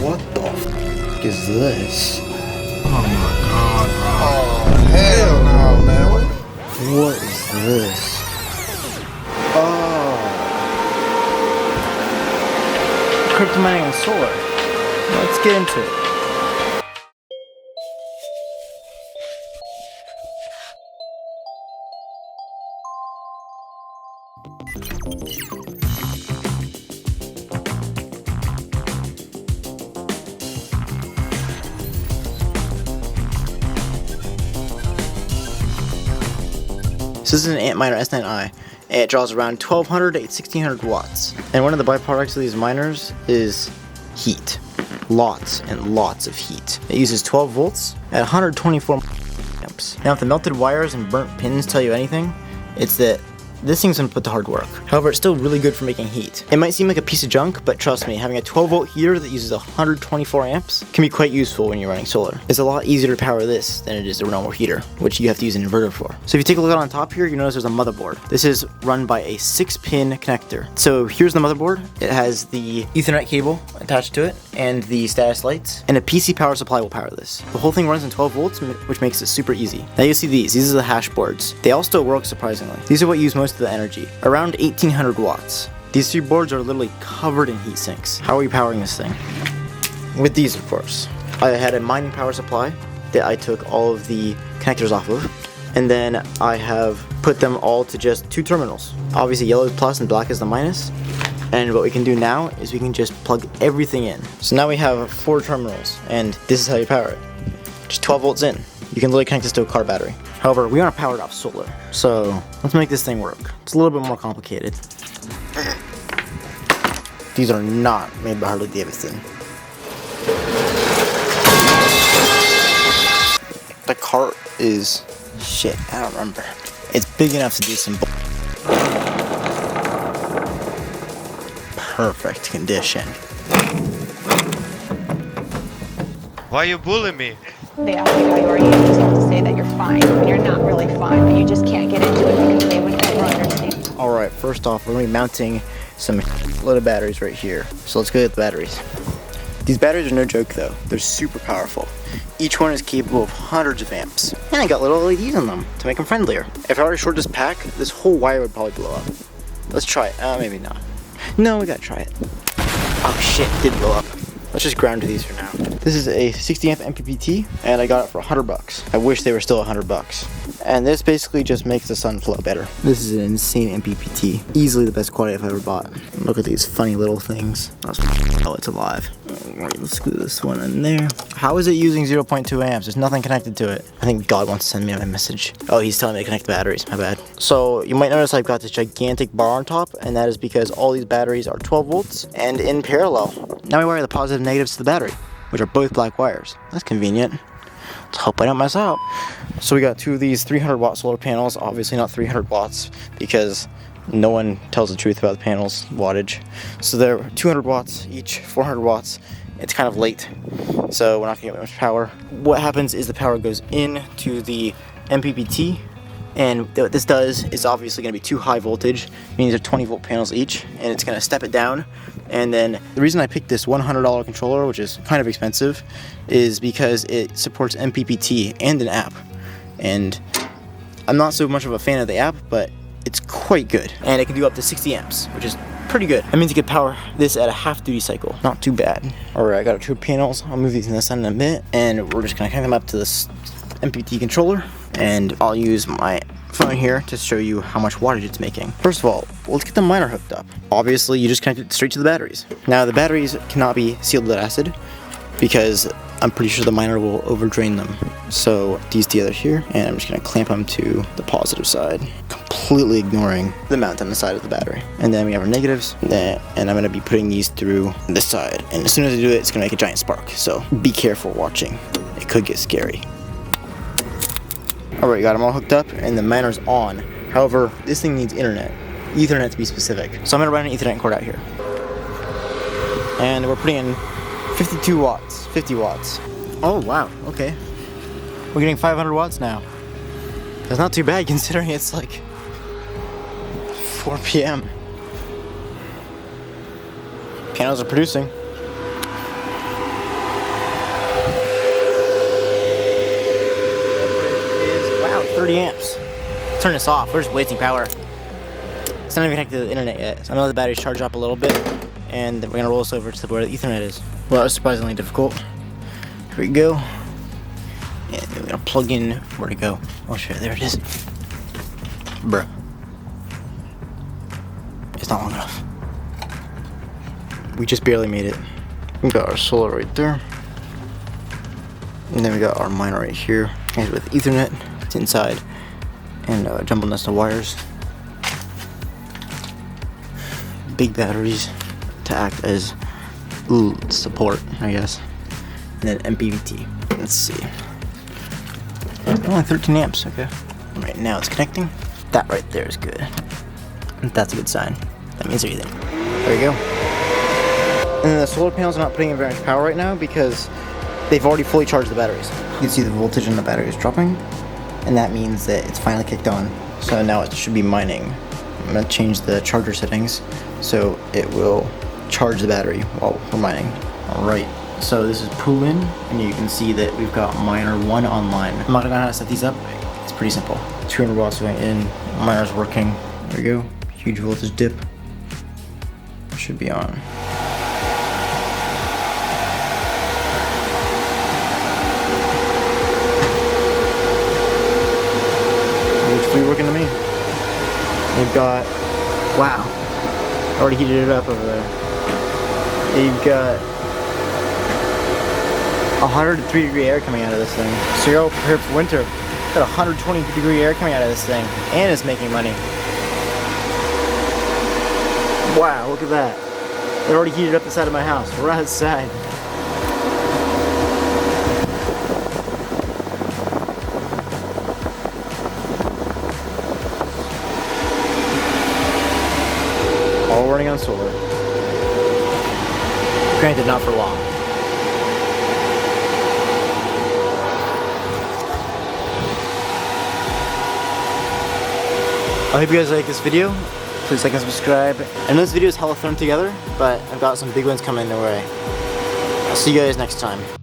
What the f is this? Oh my god, bro. Oh, hell no, man. What is this? Oh. Crypto mining and solar. Let's get into it. So this is an Antminer S9i, and it draws around 1200 to 1600 watts. And one of the byproducts of these miners is heat. Lots and lots of heat. It uses 12 volts at 124 amps. Now if the melted wires and burnt pins tell you anything, it's that this thing's gonna put the hard work. However, it's still really good for making heat. It might seem like a piece of junk, but trust me, having a 12 volt heater that uses 124 amps can be quite useful when you're running solar. It's a lot easier to power this than it is a normal heater, which you have to use an inverter for. So if you take a look on top here, you notice there's a motherboard. This is run by a 6-pin connector. So here's the motherboard. It has the Ethernet cable attached to it and the status lights, and a PC power supply will power this. The whole thing runs in 12 volts, which makes it super easy. Now you see these are the hash boards. They all still work surprisingly. These are what use most of the energy, around 1800 watts. These 3 boards are literally covered in heat sinks. How are you powering this thing? With these, of course. I had a mining power supply that I took all of the connectors off of, and then I have put them all to just 2 terminals. Obviously yellow is plus and black is the minus. And what we can do now is we can just plug everything in. So now we have 4 terminals, and this is how you power it. Just 12 volts in. You can literally connect this to a car battery. However, we want to power it off solar. So let's make this thing work. It's a little bit more complicated. These are not made by Harley Davidson. The cart is shit. I don't remember. It's big enough to do some perfect condition. Why you bullying me? They ask you how you are, you just have to say that you're fine when you're not really fine, but you just can't get into it because they would never understand. Alright, first off, we're going to be mounting some loaded batteries right here. So let's go get the batteries. These batteries are no joke though. They're super powerful. Each one is capable of hundreds of amps. And I got little LEDs on them to make them friendlier. If I were to short this pack, this whole wire would probably blow up. Let's try it. Maybe not. No, we gotta try it. Oh shit, it did blow up. Let's just ground to these for now. This is a 60 amp MPPT, and I got it for $100. I wish they were still $100. And this basically just makes the sun flow better. This is an insane MPPT. Easily the best quality I've ever bought. Look at these funny little things. Oh, it's alive. Alright, let's screw this one in there. How is it using 0.2 amps? There's nothing connected to it. I think God wants to send me a message. Oh, he's telling me to connect the batteries. My bad. So you might notice I've got this gigantic bar on top, and that is because all these batteries are 12 volts and in parallel. Now we wire the positive and negatives to the battery, which are both black wires. That's convenient. Let's hope I don't mess up. So we got 2 of these 300 watt solar panels. Obviously not 300 watts because no one tells the truth about the panels wattage. So they're 200 watts each, 400 watts. It's kind of late, so we're not gonna get much power. What happens is the power goes into the MPPT, and what this does is obviously gonna be too high voltage, means they're 20 volt panels each, and it's gonna step it down. And then the reason I picked this $100 controller, which is kind of expensive, is because it supports MPPT and an app. And I'm not so much of a fan of the app, but it's quite good. And it can do up to 60 amps, which is pretty good. That means you could power this at a half duty cycle. Not too bad. Alright, I got our 2 panels. I'll move these in the sun in a bit, and we're just gonna connect them up to this MPPT controller, and I'll use my phone here to show you how much wattage it's making. First of all, let's get the miner hooked up. Obviously, you just connect it straight to the batteries. Now, the batteries cannot be sealed with acid because I'm pretty sure the miner will overdrain them. So these together here, and I'm just gonna clamp them to the positive side, completely ignoring the mount on the side of the battery. And then we have our negatives, and I'm gonna be putting these through this side. And as soon as I do it, it's gonna make a giant spark. So be careful watching. It could get scary. Alright, got them all hooked up, and the miner's on. However, this thing needs internet. Ethernet to be specific. So I'm gonna run an Ethernet cord out here. And we're putting in 52 watts, 50 watts. Oh wow, okay. We're getting 500 watts now. That's not too bad considering it's like 4 p.m. Panels are producing. 30 amps. Turn this off. We're just wasting power. It's not even connected to the internet yet. So I know the battery's charged up a little bit, and we're gonna roll this over to where the Ethernet is. Well, that was surprisingly difficult. Here we go. And we're gonna plug in. Where'd it go? Oh shit, there it is. Bruh. It's not long enough. We just barely made it. We got our solar right there. And then we got our miner right here. And with Ethernet, it's inside. And a jumbo nest of wires. Big batteries to act as support, I guess. And then MPVT. Let's see. Only 13 amps, okay. Right now it's connecting. That right there is good. That's a good sign. That means everything. There we go. And then the solar panels are not putting in very much power right now because they've already fully charged the batteries. You can see the voltage in the battery is dropping, and that means that it's finally kicked on. So now it should be mining. I'm gonna change the charger settings so it will charge the battery while we're mining. Alright, so this is pull in, and you can see that we've got miner 1 online. I'm not gonna know how to set these up. It's pretty simple. 200 watts going in, miner's working. There we go. Huge voltage dip. Should be on. Looks pretty working to me. We've got, wow, already heated it up over there. You've got 103 degree air coming out of this thing. So you're all prepared for winter. Got 120 degree air coming out of this thing, and it's making money. Wow, look at that. It already heated up the side of my house, right outside. All running on solar. Granted, not for long. I hope you guys like this video. Please like and subscribe. I know this video is hella thrown together, but I've got some big ones coming their way. I'll see you guys next time.